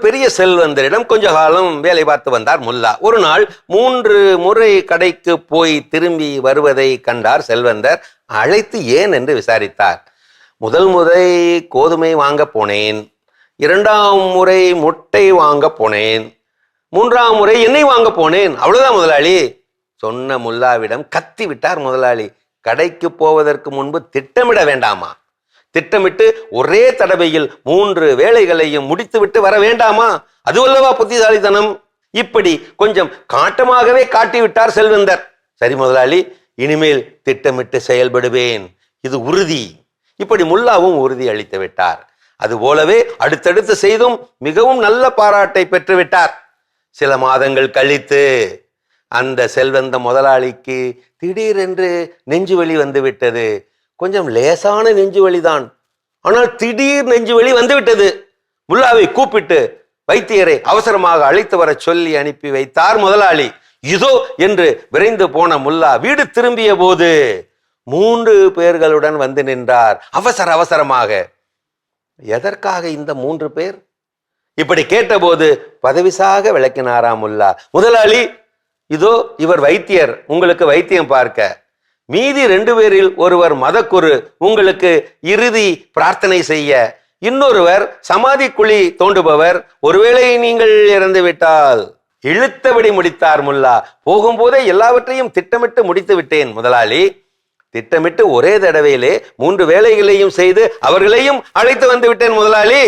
பெரிய செல்வந்தரிடம் கொஞ்ச காலம் வேலை பார்த்து வந்தார் முல்லா. ஒரு நாள் 3 முறை கடைக்கு போய் திரும்பி வருவதை கண்டார் செல்வந்தர். அழைத்து ஏன் என்று விசாரித்தார். முதல் முறை கோதுமை வாங்க போனேன், 2ஆம் முறை முட்டை வாங்க போனேன், 3ஆம் முறை எண்ணெய் வாங்க போனேன், அவ்வளவுதான் முதலாளி. சொன்ன முல்லாவிடம் கத்தி விட்டார் முதலாளி. கடைக்கு போவதற்கு முன்பு திட்டமிட வேண்டாமா? திட்டமிட்டு ஒரே தடவையில் 3 வேலைகளையும் முடித்துவிட்டு வர வேண்டாமா? அதுவல்லவா புத்திசாலித்தனம். இப்படி கொஞ்சம் காட்டமாகவே காட்டிவிட்டார் செல்வந்தர். சரி முதலாளி, இனிமேல் திட்டமிட்டு செயல்படுவேன், இது உறுதி. இப்படி முல்லாவும் உறுதி அளித்து விட்டார். அதுபோலவே அடுத்தடுத்து செய்தும் மிகவும் நல்ல பாராட்டை பெற்றுவிட்டார். சில மாதங்கள் கழித்து அந்த செல்வந்த முதலாளிக்கு திடீரென்று நெஞ்சுவலி வந்துவிட்டது. கொஞ்சம் லேசான நெஞ்சுவலிதான், ஆனால் திடீர் நெஞ்சுவலி வந்துவிட்டது. முல்லாவை கூப்பிட்டு வைத்தியரை அவசரமாக அழைத்து வர சொல்லி அனுப்பி வைத்தார் முதலாளி. இதோ என்று விரைந்து போன முல்லா வீடு திரும்பிய போது 3 பேர்களுடன் வந்து நின்றார். அவசரமாக. எதற்காக இந்த 3 பேர்? இப்படி கேட்டபோது பதவிசாக விளக்கினாராம் முல்லா. முதலாளி, இதோ இவர் வைத்தியர், உங்களுக்கு வைத்தியம் பார்க்க. மீதி 2 பேரில் ஒருவர் மதக்குரு, உங்களுக்கு இறுதி பிரார்த்தனை செய்ய. இன்னொருவர் சமாதி குழி தோண்டுபவர், ஒருவேளை நீங்கள் இறந்து விட்டால். இழுத்தபடி முடித்தார் முல்லா. போகும்போதே எல்லாவற்றையும் திட்டமிட்டு முடித்து விட்டேன் முதலாளி. திட்டமிட்டு ஒரே தடவையிலே 3 வேலைகளையும் செய்து அவர்களையும் அழைத்து வந்து விட்டேன் முதலாளி.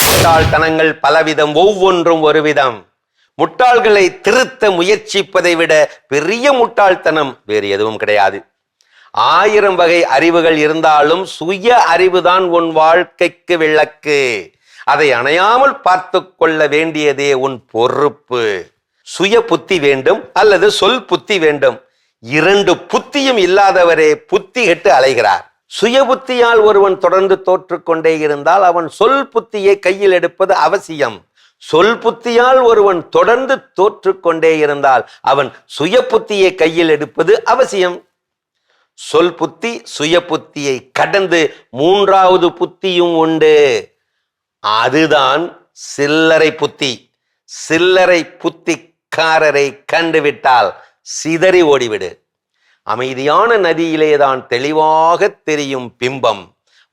முட்டாள்தனங்கள் பலவிதம், ஒவ்வொன்றும் ஒரு விதம். முட்டாள்களை திருத்த முயற்சிப்பதை விட பெரிய முட்டாள்தனம் வேறு எதுவும் கிடையாது. 1000 வகை அறிவுகள் இருந்தாலும் சுய அறிவுதான் உன் வாழ்க்கைக்கு விளக்கு. அதை அணையாமல் பார்த்து கொள்ள வேண்டியதே உன் பொறுப்பு. சுய புத்தி வேண்டும் அல்லது சொல் புத்தி வேண்டும். 2 புத்தியும் இல்லாதவரே புத்தி கெட்டு அலைகிறார். சுய புத்தியால் ஒருவன் தொடர்ந்து தோற்றுக்கொண்டே இருந்தால் அவன் சொல் புத்தியை கையில் எடுப்பது அவசியம். சொல் புத்தியால் ஒருவன் தொடர்ந்து தோற்றுக்கொண்டே இருந்தால் அவன் சுய புத்தியை கையில் எடுப்பது அவசியம். சொல் புத்தி சுய புத்தியை கடந்து 3வது புத்தியும் உண்டு. அதுதான் சில்லறை புத்தி. சில்லறை புத்திக்காரரை கண்டுவிட்டால் சிதறி ஓடிவிடு. அமைதியான நதியிலேதான் தெளிவாக தெரியும் பிம்பம்.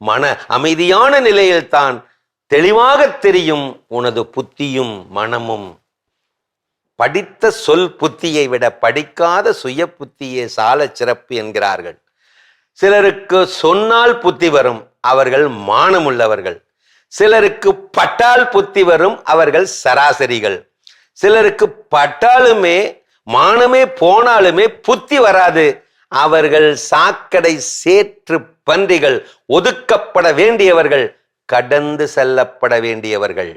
மன அமைதியான நிலையில்தான் தெளிவாக தெரியும் உனது புத்தியும் மனமும். படித்த சொல் புத்தியை விட படிக்காத சுய புத்தியே சால சிறப்பு என்கிறார்கள். சிலருக்கு சொன்னால் புத்தி வரும், அவர்கள் மானமுள்ளவர்கள். சிலருக்கு பட்டால் புத்தி வரும், அவர்கள் சராசரிகள். சிலருக்கு பட்டாலுமே மானமே போனாலுமே புத்தி வராது, அவர்கள் சாக்கடை சேற்று பன்றிகள், ஒதுக்கப்பட வேண்டியவர்கள், கடந்து செல்லப்பட வேண்டியவர்கள்.